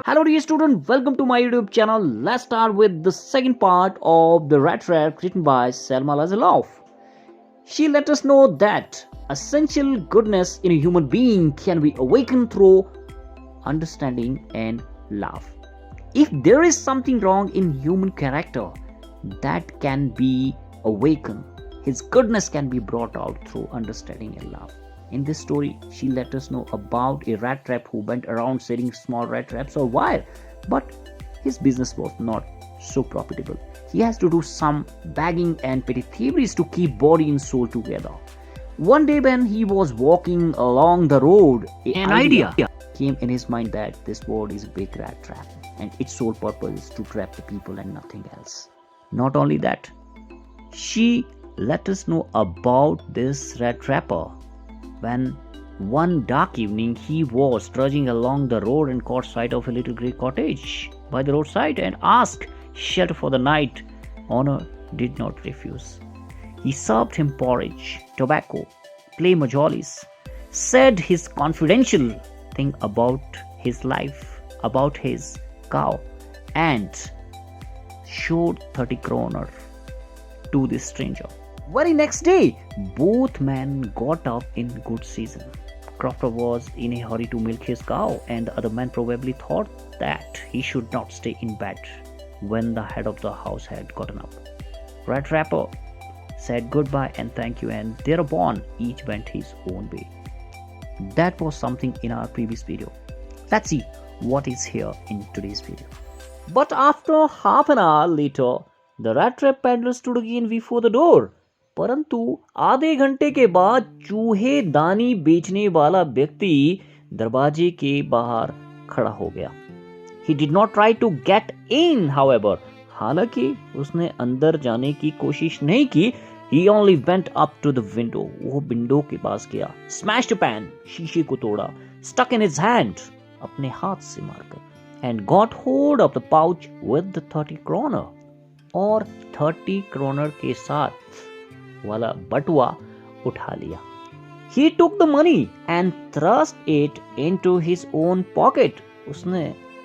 Hello dear student, welcome to my YouTube channel. Let's start with the second part of the Rat Trap written by Selma Lazaroff. She let us know that essential goodness in a human being can be awakened through understanding and love. If there is something wrong in human character, that can be awakened. His goodness can be brought out through understanding and love. In this story, she let us know about a rat trap who went around selling small rat traps or wire, but his business was not so profitable. He has to do some bagging and petty thieveries to keep body and soul together. One day when he was walking along the road, an idea came in his mind that this world is a big rat trap and its sole purpose is to trap the people and nothing else. Not only that, she let us know about this rat trapper when one dark evening he was trudging along the road and caught sight of a little grey cottage by the roadside and asked shelter for the night. Honor did not refuse. He served him porridge, tobacco, play majolis, said his confidential thing about his life, about his cow, and showed 30 kroner to the stranger. Very next day, both men got up in good season. Crofter was in a hurry to milk his cow, and the other man probably thought that he should not stay in bed when the head of the house had gotten up. Rat Trapper said goodbye and thank you, and thereupon each went his own way. That was something in our previous video. Let's see what is here in today's video. But after half an hour later, the rat trap peddler stood again before the door. परंतु आधे घंटे के बाद चूहेदानी बेचने वाला व्यक्ति दरवाजे के बाहर खड़ा हो गया. He did not try to get in, however. हालांकि उसने अंदर जाने की कोशिश नहीं की. He only went up to the window. वो विंडो के पास गया. Smashed a pan, शीशे को तोड़ा. Stuck in his hand, अपने हाथ से मारकर. And got hold of the pouch with the 30 kroner. और 30 kroner के साथ वाला बटुआ उठा लिया. He took the money and thrust it into his own pocket. उसने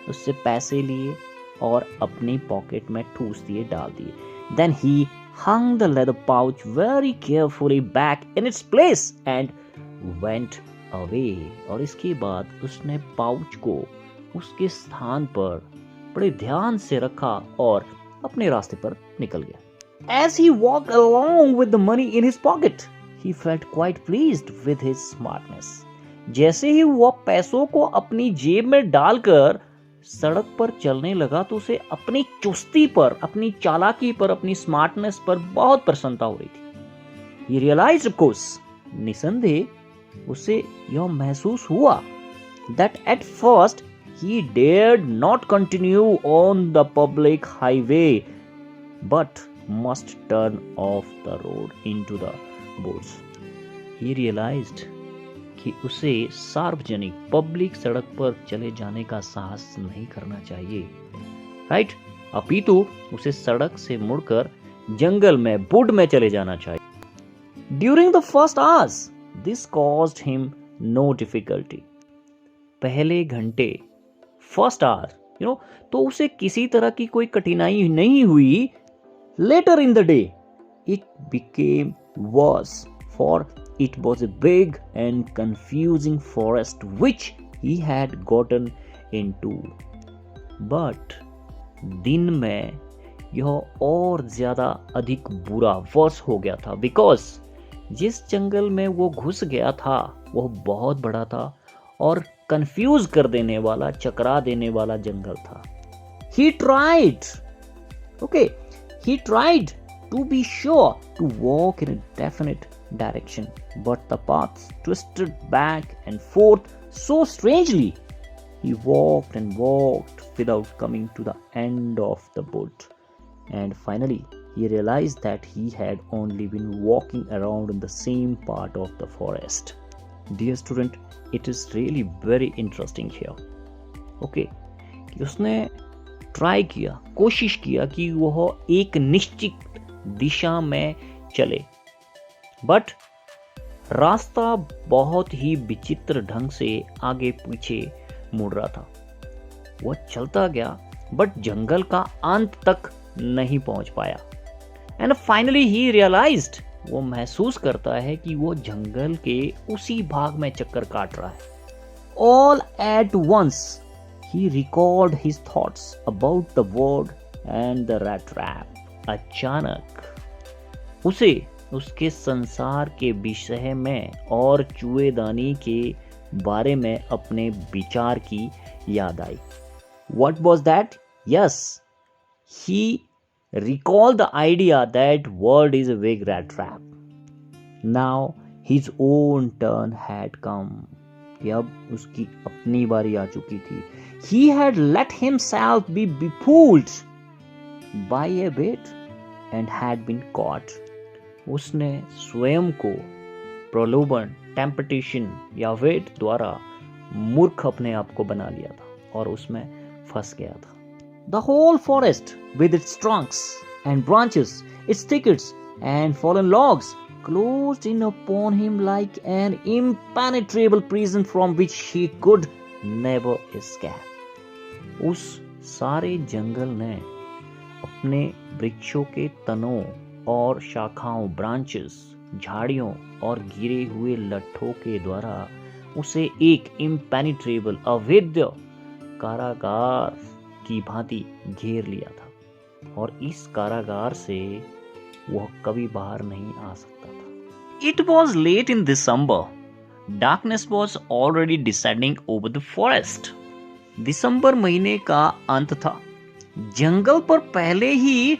उससे पैसे लिए और अपनी पॉकेट में ठूस दिए, डाल दिए. Then he hung the leather pouch very carefully back in its place and went away. और इसके बाद उसने पाउच को उसके स्थान पर बड़े ध्यान से रखा और अपने रास्ते पर निकल गया. As he walked along with the money in his pocket, he felt quite pleased with his smartness. जैसे ही वो पैसों को अपनी जेब में डालकर सड़क पर चलने लगा तो उसे अपनी चुस्ती पर, अपनी चालाकी पर, अपनी स्मार्टनेस पर बहुत प्रसन्नता हो रही थी. He realized, of course, निसंदेह उसे यह महसूस हुआ that at first he dared not continue on the public highway, but must turn off the road into the woods. He realized कि उसे सार्वजनिक पब्लिक सड़क पर चले जाने का साहस नहीं करना चाहिए, राइट? अपितु उसे सड़क से मुड़कर जंगल में, वुड में चले जाना चाहिए. During the first hours, this caused him no difficulty. पहले घंटे, फर्स्ट आवर, तो उसे किसी तरह की कोई कठिनाई नहीं हुई. Later in the day, it became worse, for it was a big and confusing forest which he had gotten into. But दिन में यह और ज्यादा अधिक बुरा, वर्स हो गया था, because जिस जंगल में वो घुस गया था वह बहुत बड़ा था और कंफ्यूज कर देने वाला, चकरा देने वाला जंगल था. He tried to be sure to walk in a definite direction, but the paths twisted back and forth so strangely. He walked and walked without coming to the end of the wood, and finally he realized that he had only been walking around in the same part of the forest. Dear student, it is really very interesting here. Okay, उसने try किया, कोशिश किया कि वह एक निश्चित दिशा में चले, बट रास्ता बहुत ही विचित्र ढंग से आगे पीछे मुड़ रहा था. वो चलता गया बट जंगल का अंत तक नहीं पहुंच पाया। एंड फाइनली ही रियलाइज्ड, वो महसूस करता है कि वो जंगल के उसी भाग में चक्कर काट रहा है। ऑल एट वंस ही record his thoughts about the world and the rat trap. अचानक उसे उसके संसार के विषय में और चूहेदानी के बारे में अपने विचार की याद आई। What was that? Yes, he recalled the idea that world is a big rat trap. Now his own turn had come. कि अब उसकी अपनी बारी आ चुकी थी। He had let himself be befooled by a bit and had been caught. उसने स्वयं को प्रलोभन, टेम्पटेशन या वेट द्वारा मूर्ख अपने आप को बना लिया था और उसमें फंस गया था। The whole forest with its trunks and branches, its thickets and fallen logs closed in upon him like an impenetrable prison from which he could never escape. उस सारे जंगल ने अपने वृक्षों के तनों और शाखाओं, ब्रांचेस, झाड़ियों और गिरे हुए लट्ठों के द्वारा उसे एक इम्पेनिट्रेबल, अवेद्य कारागार की भांति घेर लिया था और इस कारागार से वह कभी बाहर नहीं आ सकता था। It was late in December. Darkness was already descending over the forest. दिसंबर महीने का अंत था। जंगल पर पहले ही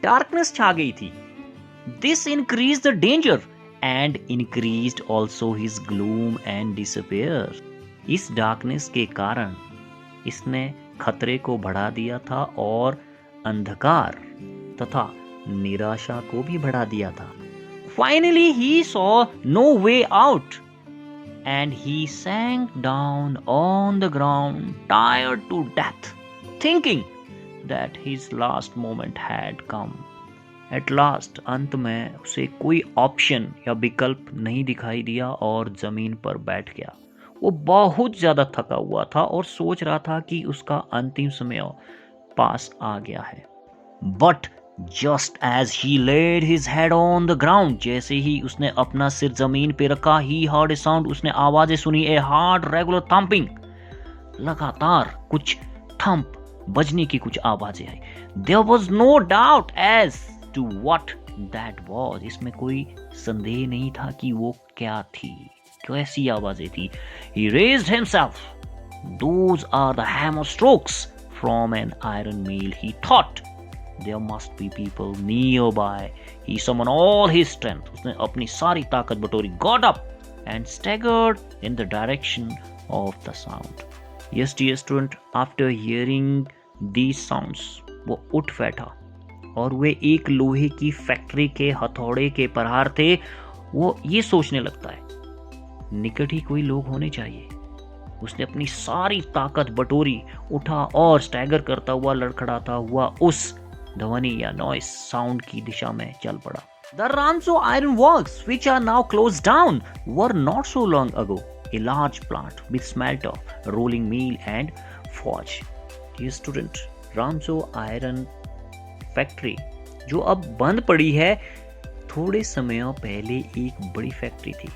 डार्कनेस छा गई थी। This increased the danger and increased also his gloom and despair. इस डार्कनेस के कारण इसने खतरे को बढ़ा दिया था और अंधकार तथा निराशा को भी बढ़ा दिया था। Finally he saw no way out and he sank down on the ground tired to death, thinking that his last moment had come. At last अंत में उसे कोई ऑप्शन या विकल्प नहीं दिखाई दिया और जमीन पर बैठ गया। वो बहुत ज्यादा थका हुआ था और सोच रहा था कि उसका अंतिम समय पास आ गया है। But just as he laid his head on the ground, जैसे ही उसने अपना सिर जमीन पे रखा, he heard a sound, उसने आवाजें सुनी, a hard regular thumping, लगातार कुछ थंप बजने की कुछ आवाजें आई। There was no doubt as to what that was, इसमें कोई संदेह नहीं था कि वो क्या थी, कैसी आवाजें थी। He raised himself. Those are the hammer strokes from an iron mill, he thought. There must be people nearby. He summoned all his strength. उसने अपनी सारी ताकत बटोरी, got up and staggered in the direction of the sound. Yes, dear student, after hearing these sounds, वो उठ बैठा और वे एक लोहे की फैक्ट्री के हथौड़े के प्रहार थे। वो ये सोचने लगता है निकट ही कोई लोग होने चाहिए। उसने अपनी सारी ताकत बटोरी, उठा और स्टैगर करता हुआ, लड़खड़ाता हुआ उस ध्वनि या नॉइस साउंड की दिशा में चल पड़ा। The Ramso iron works, which are now closed down, were not so long ago a large plant with smelter, rolling mill and forge. Dear student, Ramso iron factory जो अब बंद पड़ी है, थोड़े समय पहले एक बड़ी फैक्ट्री थी।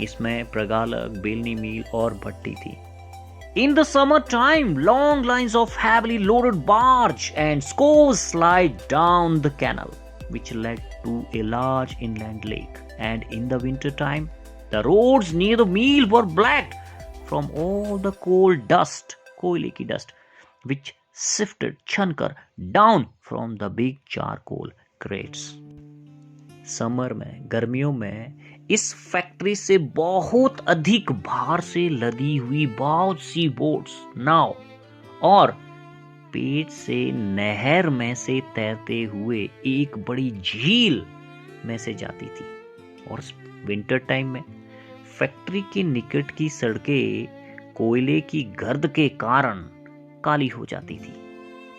इसमें प्रगालक, बेलनी मिल और भट्टी थी। In the summer time, long lines of heavily loaded barge and scores slide down the canal, which led to a large inland lake. And in the winter time, the roads near the mill were black from all the coal dust, कोयले की dust, which sifted छनकर down from the big charcoal crates. Summer में, गर्मियों में इस factory से बहुत अधिक भार से लदी हुई बहुत सी बोट्स, नाव और पेट से नहर में से तैरते हुए एक बड़ी झील में से जाती थी। और विंटर टाइम में फैक्ट्री के निकट की सड़कें कोयले की गर्द के कारण काली हो जाती थी।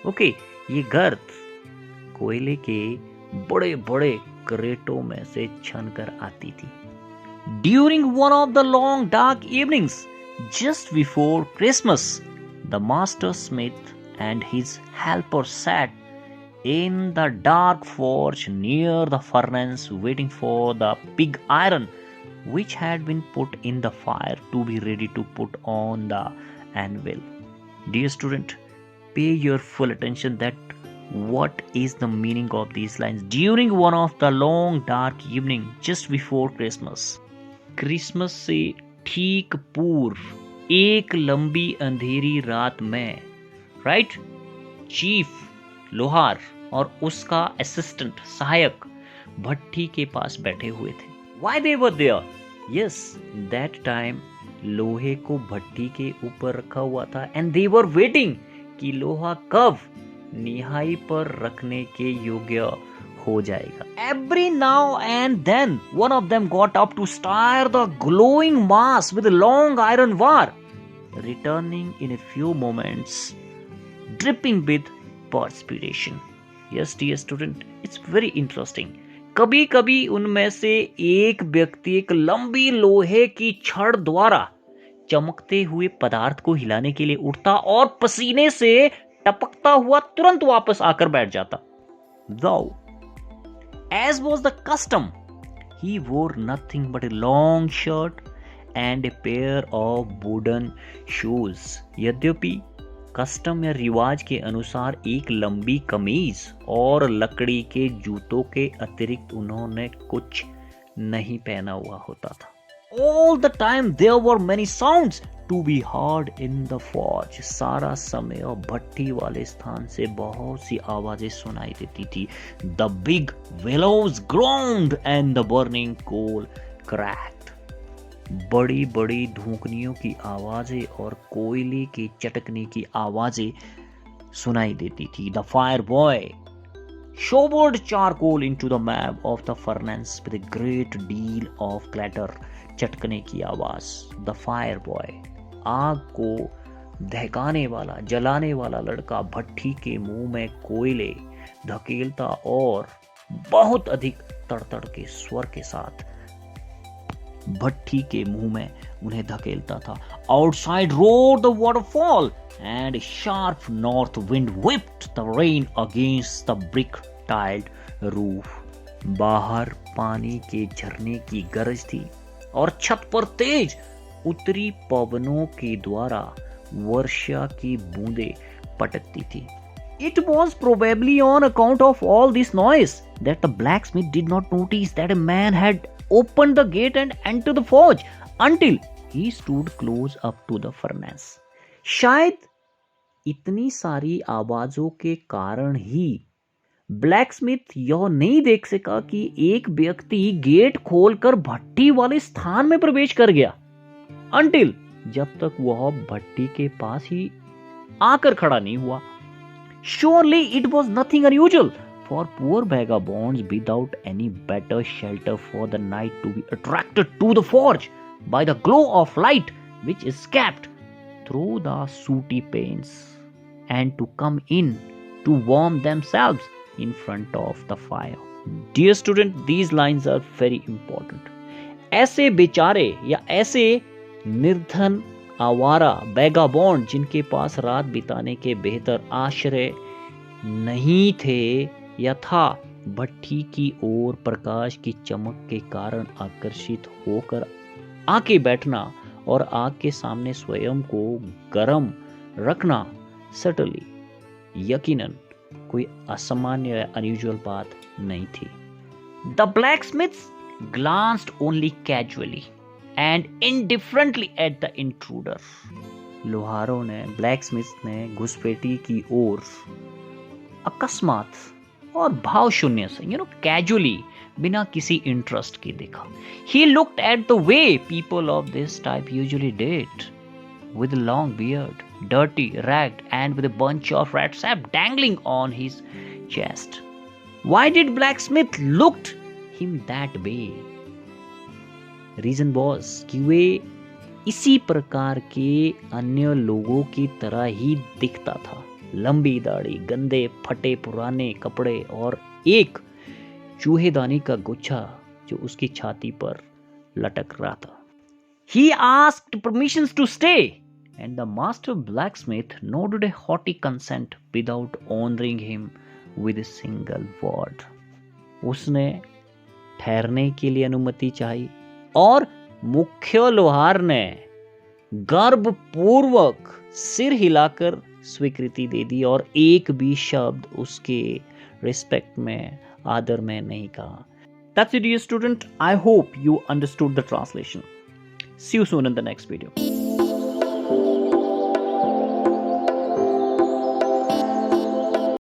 ओके, ये गर्द कोयले के बड़े बड़े क्रेटों में से छनकर आती थी। During one of the long dark evenings just before Christmas, The master smith and his helper sat in the dark forge near the furnace waiting for the pig iron which had been put in the fire to be ready to put on the anvil. Dear student, pay your full attention that what is the meaning of these lines during one of the long dark evening just before Christmas. Christmas से ठीक पूर्व एक लंबी अंधेरी रात में right chief लोहार और उसका असिस्टेंट सहायक भट्टी के पास बैठे हुए थे. Why they were there? Yes, that time लोहे को भट्टी के ऊपर रखा हुआ था and they were waiting कि लोहा कब निहाई पर रखने के योग्य हो जाएगा. Every now and then one of them got up to stir the glowing mass with a long iron bar, returning in a few moments dripping with perspiration. Yes, dear student, it's very interesting. कभी कभी उनमें से एक व्यक्ति एक लंबी लोहे की छड़ द्वारा चमकते हुए पदार्थ को हिलाने के लिए उठता और पसीने से टपकता हुआ तुरंत वापस आकर बैठ जाता. Though, as was the custom, he wore nothing but a long shirt and a pair of wooden shoes. यद्यपि कस्टम या रिवाज के अनुसार एक लंबी कमीज और लकड़ी के जूतों के अतिरिक्त उन्होंने कुछ नहीं पहना हुआ होता था. All the time there were many sounds to be heard in the forge. सारा समय भट्टी वाले स्थान से बहुत सी आवाजें सुनाई देती थी. The big bellows groaned and the burning coal cracked. बड़ी बड़ी धूकनियों की आवाजें और कोयले के चटकने की आवाजें सुनाई देती थी. The fire boy shoveled charcoal into the map of the furnace with a great deal of clatter. चटकने की आवाज. The fire boy, आग को दहकाने वाला जलाने वाला लड़का भट्टी के मुंह में कोयले धकेलता और बहुत अधिक तड़तड़ के स्वर के साथ भट्टी के मुंह में उन्हें धकेलता था. Outside roared the waterfall and a sharp north wind whipped the rain against the brick tiled roof. बाहर पानी के झरने की गरज थी और छत पर तेज उत्तरी पवनों के द्वारा वर्षा की बूंदें पटकती थी. It was probably on account of all this noise that the blacksmith did not notice that a man had opened the gate and entered the forge until he stood close up to the furnace. शायद इतनी सारी आवाजों के कारण ही blacksmith यह नहीं देख सका कि एक व्यक्ति गेट खोलकर भट्टी वाले स्थान में प्रवेश कर गया. Until, जब तक वह भट्टी के पास ही आकर खड़ा नहीं हुआ. Surely it was nothing unusual for poor vagabonds without any better shelter for the night to be attracted to the forge by the glow of light which escaped through the sooty panes and to come in to warm themselves in front of the fire. Dear student, these lines are very important. ऐसे बेचारे या ऐसे निर्धन आवारा vagabond जिनके पास रात बिताने के बेहतर आश्रय नहीं थे या था, भट्टी की ओर प्रकाश की चमक के कारण आकर्षित होकर आके बैठना और आग के सामने स्वयं को गर्म रखना सटली यकीनन कोई असामान्य या अनयूजुअल बात नहीं थी. The blacksmiths glanced only casually and indifferently at the intruder. लोहारों ने ब्लैकस्मिथ ने घुसपैठी की ओर अकस्मात और भाव शून्य से कैजुअली बिना किसी इंटरेस्ट के देखा. He looked at the way people of this type usually did, with a long beard, dirty, ragged, and with a bunch of red sap dangling on his chest. Why did blacksmith looked him that way? Reason was कि वे इसी प्रकार के अन्य लोगों की तरह ही दिखता था. लंबी दाढ़ी, गंदे फटे पुराने कपड़े और एक चूहेदानी का गुच्छा जो उसकी छाती पर लटक रहा था. He asked permissions to stay and the master blacksmith nodded a haughty consent without honoring him with a single word. उसने ठहरने के लिए अनुमति चाही और मुख्य लोहार ने गर्वपूर्वक सिर हिलाकर स्वीकृति दे दी और एक भी शब्द उसके रिस्पेक्ट में, आदर में नहीं कहा. That's it, dear student. I hope you understood the translation. See you soon in the next video.